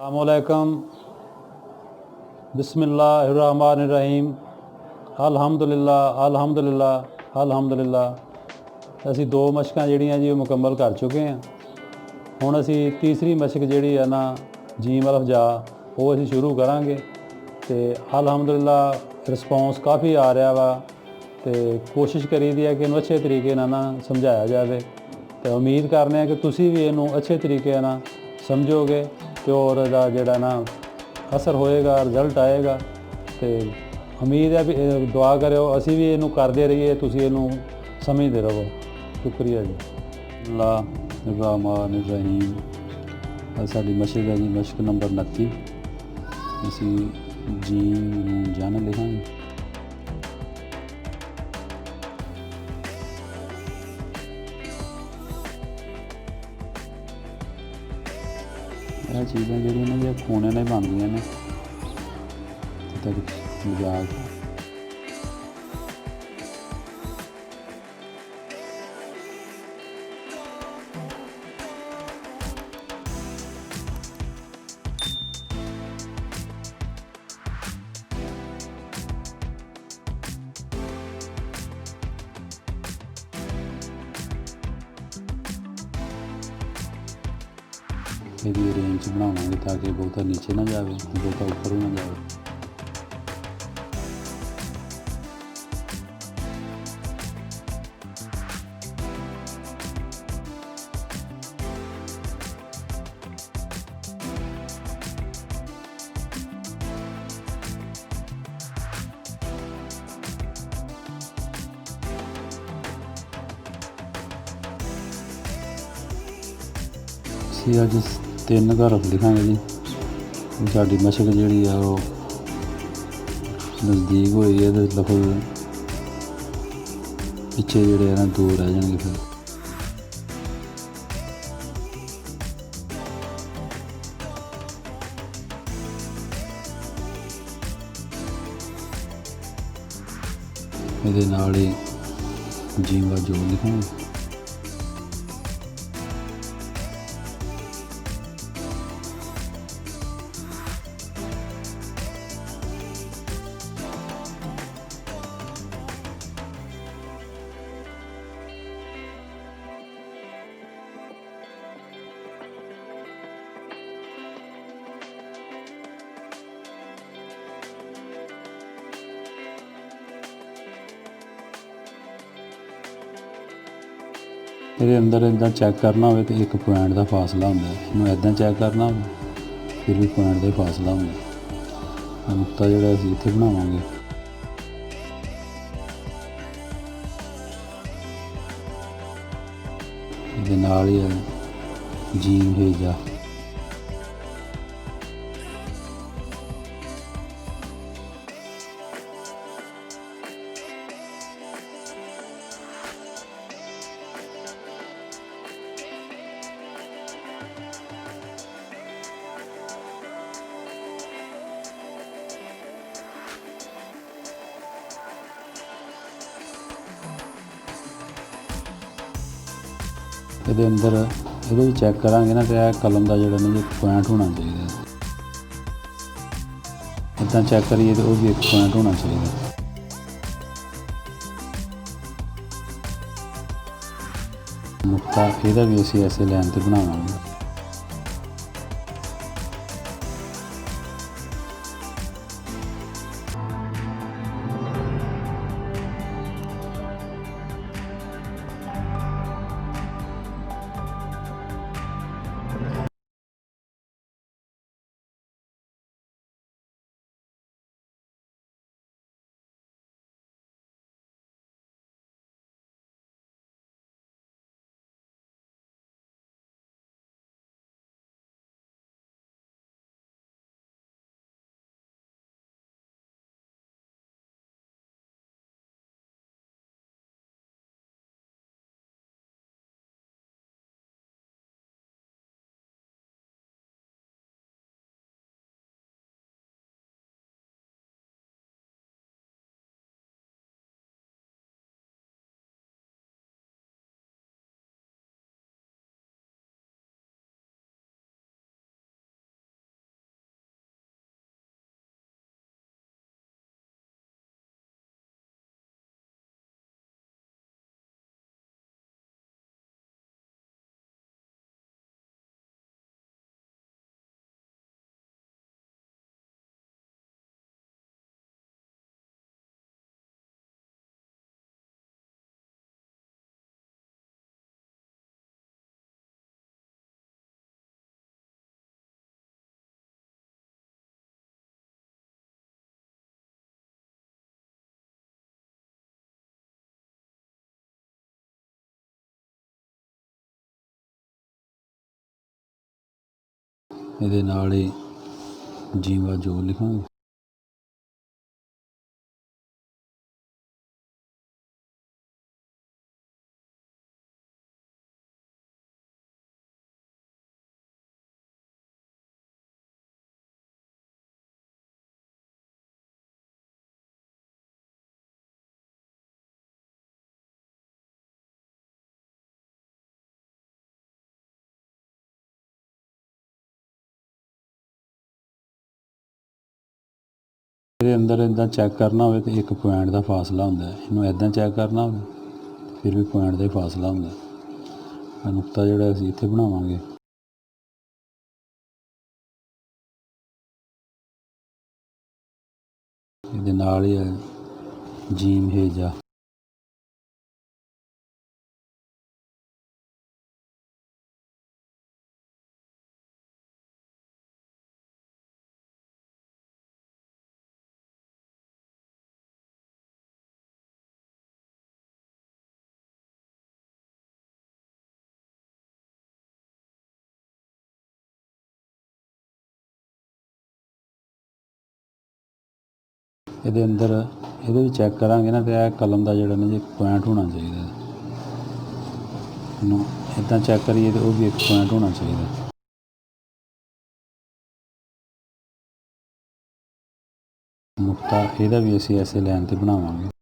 अस्सलामुअलैकुम बिस्मिल्लाहिर्रहमानिर्रहीम अल्हम्दुलिल्लाह अल्हम्दुलिल्लाह अल्हम्दुलिल्लाह। असी दो मशकां जिहड़ियां जी मुकम्मल कर चुके हैं। हुण असी तीसरी मशक जिहड़ी है ना जीम अलफ जा वो असी शुरू करांगे। तो अल्हम्दुलिल्लाह रिस्पॉन्स काफ़ी आ रहा वा तो कोशिश करी दी है कि इन्हूं अच्छे तरीके ना समझाया जाए। तो उम्मीद करने हैं कि तुसी भी इनू अच्छे तरीके ना समझोगे तो और जिहड़ा ना असर होएगा, रिजल्ट आएगा। तो उम्मीद है भी दुआ करो असी भी इनू करते रहिए, तुसी इनू समझते रहो। शुक्रिया जी। बिस्मिल्लाहिर्रहमानिर्रहीम। साडी मशक है जी मशक नंबर 29। असी जीम नूं जन लिखांगे। यह चीज़ां जिहड़ियां ने खूने ने बनदियां ने मजाक ਇਹਦੀ रेंज बनावांगे ताकि बहुता नीचे ना जाए, बहुता ऊपर भी ना जाए। ਅਸੀਂ ਅੱਜ 3 हरफ लिखांगे जी। साडी मशक जिहड़ी है वो नज़दीक होई है तो लफज पिछे जिहड़े ना 2 रह जाएंगे। फिर ਇਹਦੇ ਨਾਲ ही जीवा जो लिखांगे। ਇਹਦੇ ਅੰਦਰ ਇੱਦਾਂ ਚੈੱਕ ਕਰਨਾ ਹੋਵੇ ਤਾਂ 1 ਪੁਆਇੰਟ ਦਾ ਫਾਸਲਾ ਹੁੰਦਾ। ਇਹਨੂੰ ਇੱਦਾਂ ਚੈੱਕ ਕਰਨਾ ਹੋਵੇ ਫਿਰ ਵੀ ਪੁਆਇੰਟ ਦਾ ਫਾਸਲਾ ਹੁੰਦਾ। ਨੁਕਤਾ ਜਿਹੜਾ ਅਸੀਂ ਇੱਥੇ ਬਣਾਵਾਂਗੇ। ਇਹਦੇ ਨਾਲ ਹੀ ਜੀਮ ਹੇਜਾ। ਇਹਦੇ ਅੰਦਰ ਇਹਦੇ ਵੀ ਚੈੱਕ ਕਰਾਂਗੇ ਨਾ ਤੇ ਇਹ ਕਲਮ ਦਾ ਜਿਹੜਾ ਨਾ ਪੁਆਇੰਟ ਹੋਣਾ ਚਾਹੀਦਾ। ਇੱਦਾਂ ਚੈੱਕ ਕਰੀਏ ਤੇ ਉਹ ਵੀ 1 ਪੁਆਇੰਟ ਹੋਣਾ ਚਾਹੀਦਾ। ਨੁਕਤਾ ਇਹਦਾ ਵੀ ਅਸੀਂ ਐਸੇ ਲਾਈਨ ਤੇ ਬਣਾਵਾਂਗੇ। ਇਹਦੇ ਨਾਲ ਹੀ ਜੀਵਾ ਜੋ ਲਿਖਾਂਗੇ। ਇਹਦੇ ਅੰਦਰ ਇੱਦਾਂ ਚੈੱਕ ਕਰਨਾ ਹੋਵੇ ਤਾਂ ਇੱਕ ਪੁਆਇੰਟ ਦਾ ਫਾਸਲਾ ਹੁੰਦਾ, ਇਹਨੂੰ ਇੱਦਾਂ ਚੈੱਕ ਕਰਨਾ ਹੋਵੇ ਫਿਰ ਵੀ ਪੁਆਇੰਟ ਦਾ ਹੀ ਫਾਸਲਾ ਹੁੰਦਾ। ਨੁਕਤਾ ਜਿਹੜਾ ਅਸੀਂ ਇੱਥੇ ਬਣਾਵਾਂਗੇ, ਇਹਦੇ ਨਾਲ ਹੀ ਹੈ ਜੀਮ ਹੇਜਾ। ਇਹਦੇ ਅੰਦਰ ਇਹਦੇ ਵੀ ਚੈੱਕ ਕਰਾਂਗੇ ਨਾ, ਤੇ ਇਹ ਕਲਮ ਦਾ ਜਿਹੜਾ ਨਾ ਜੀ ਪੁਆਇੰਟ ਹੋਣਾ ਚਾਹੀਦਾ। ਇਹਨੂੰ ਇੱਦਾਂ ਚੈੱਕ ਕਰੀਏ ਤਾਂ ਉਹ ਵੀ ਇੱਕ ਪੁਆਇੰਟ ਹੋਣਾ ਚਾਹੀਦਾ। ਨੁਕਤਾ ਇਹਦਾ ਵੀ ਅਸੀਂ ਐਸੇ ਲਾਈਨ 'ਤੇ ਬਣਾਵਾਂਗੇ।